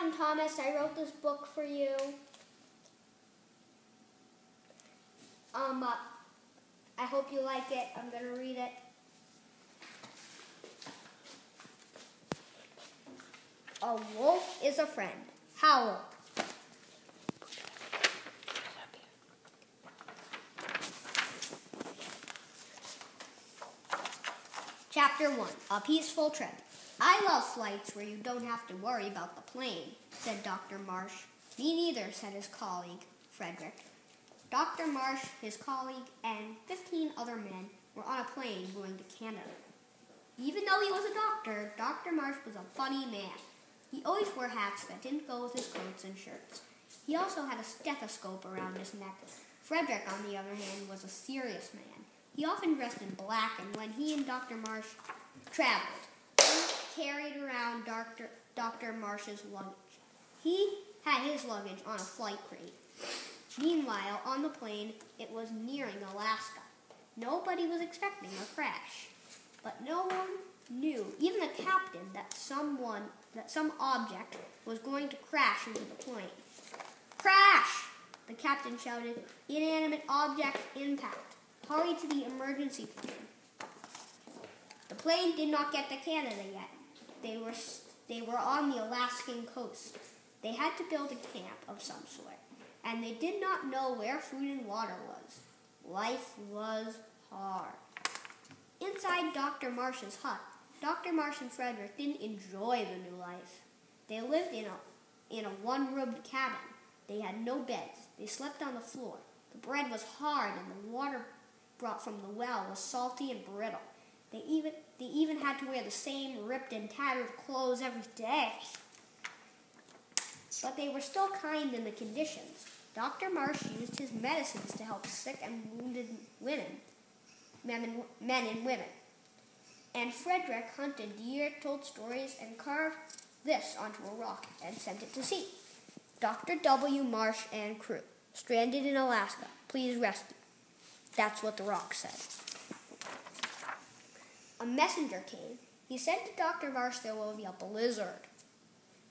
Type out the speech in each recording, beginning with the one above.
I'm Thomas. I wrote this book for you. I hope you like it. I'm going to read it. A wolf is a friend. Howl. Chapter 1. A Peaceful Trip. I love flights where you don't have to worry about the plane, said Dr. Marsh. Me neither, said his colleague, Frederick. Dr. Marsh, his colleague, and 15 other men were on a plane going to Canada. Even though he was a doctor, Dr. Marsh was a funny man. He always wore hats that didn't go with his coats and shirts. He also had a stethoscope around his neck. Frederick, on the other hand, was a serious man. He often dressed in black, and when he and Dr. Marsh traveled, he carried around Dr. Marsh's luggage. He had his luggage on a flight crate. Meanwhile, on the plane, it was nearing Alaska. Nobody was expecting a crash. But no one knew, even the captain, that some object was going to crash into the plane. Crash! The captain shouted. Inanimate object impact. Hurry to the emergency plane. The plane did not get to Canada yet. They were on the Alaskan coast. They had to build a camp of some sort, and they did not know where food and water was. Life was hard. Inside Dr. Marsh's hut, Dr. Marsh and Frederick didn't enjoy the new life. They lived in a one-room cabin. They had no beds. They slept on the floor. The bread was hard, and the water brought from the well was salty and brittle. They even had to wear the same ripped and tattered clothes every day. But they were still kind in the conditions. Dr. Marsh used his medicines to help sick and wounded men and women. And Frederick hunted deer, told stories, and carved this onto a rock and sent it to sea. Dr. W. Marsh and crew, stranded in Alaska. Please rescue. That's what the rock said. A messenger came. He said to Dr. Marsh there will be a blizzard.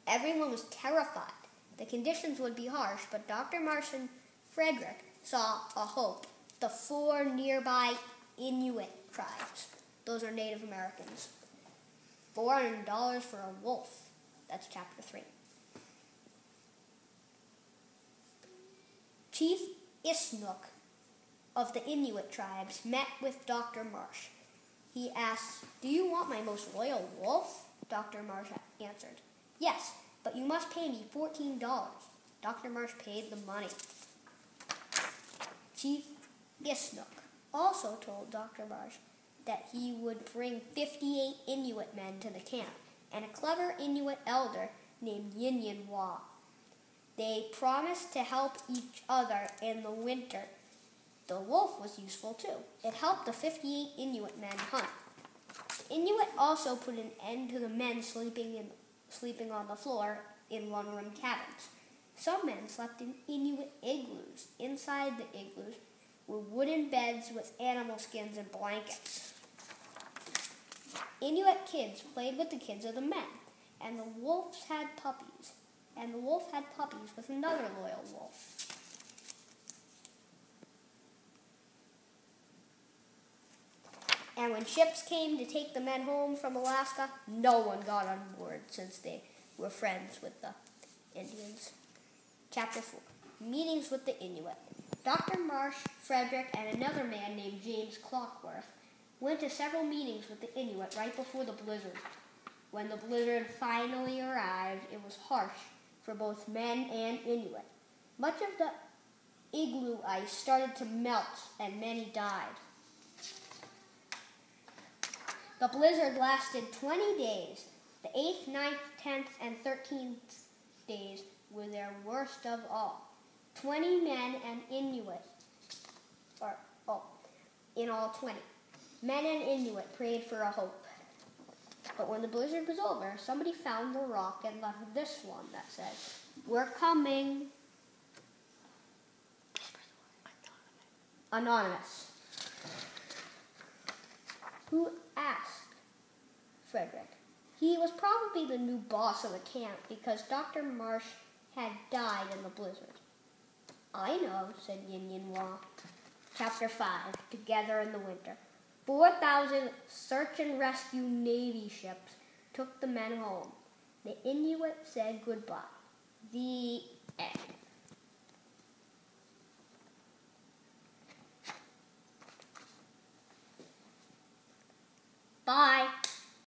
Everyone was terrified. The conditions would be harsh, but Dr. Marsh and Frederick saw a hope. The 4 nearby Inuit tribes. Those are Native Americans. $400 for a wolf. That's chapter 3. Chief Inuit of the Inuit tribes met with Dr. Marsh. He asked, "Do you want my most loyal wolf?" Dr. Marsh answered, "Yes, but you must pay me $14. Dr. Marsh paid the money. Chief Inuit also told Dr. Marsh that he would bring 58 Inuit men to the camp and a clever Inuit elder named Yin Wah. They promised to help each other in the winter. The wolf was useful too. It helped the 58 Inuit men hunt. The Inuit also put an end to the men sleeping on the floor in one-room cabins. Some men slept in Inuit igloos. Inside the igloos were wooden beds with animal skins and blankets. Inuit kids played with the kids of the men, and the wolves had puppies. And the wolf had puppies with another loyal wolf. And when ships came to take the men home from Alaska, no one got on board since they were friends with the Indians. Chapter 4. Meetings with the Inuit. Dr. Marsh, Frederick, and another man named James Clockworth went to several meetings with the Inuit right before the blizzard. When the blizzard finally arrived, it was harsh for both men and Inuit. Much of the igloo ice started to melt, and many died. The blizzard lasted 20 days. The 8th, 9th, 10th, and 13th days were their worst of all. 20 men and Inuit, in all 20. Men and Inuit prayed for a hope. But when the blizzard was over, somebody found the rock and left this one that said, "We're coming." Anonymous. Who asked? Frederick. He was probably the new boss of the camp because Dr. Marsh had died in the blizzard. I know, said Yin Yin Wah. Chapter 5, Together in the Winter. 4,000 search and rescue Navy ships took the men home. The Inuit said goodbye. The end.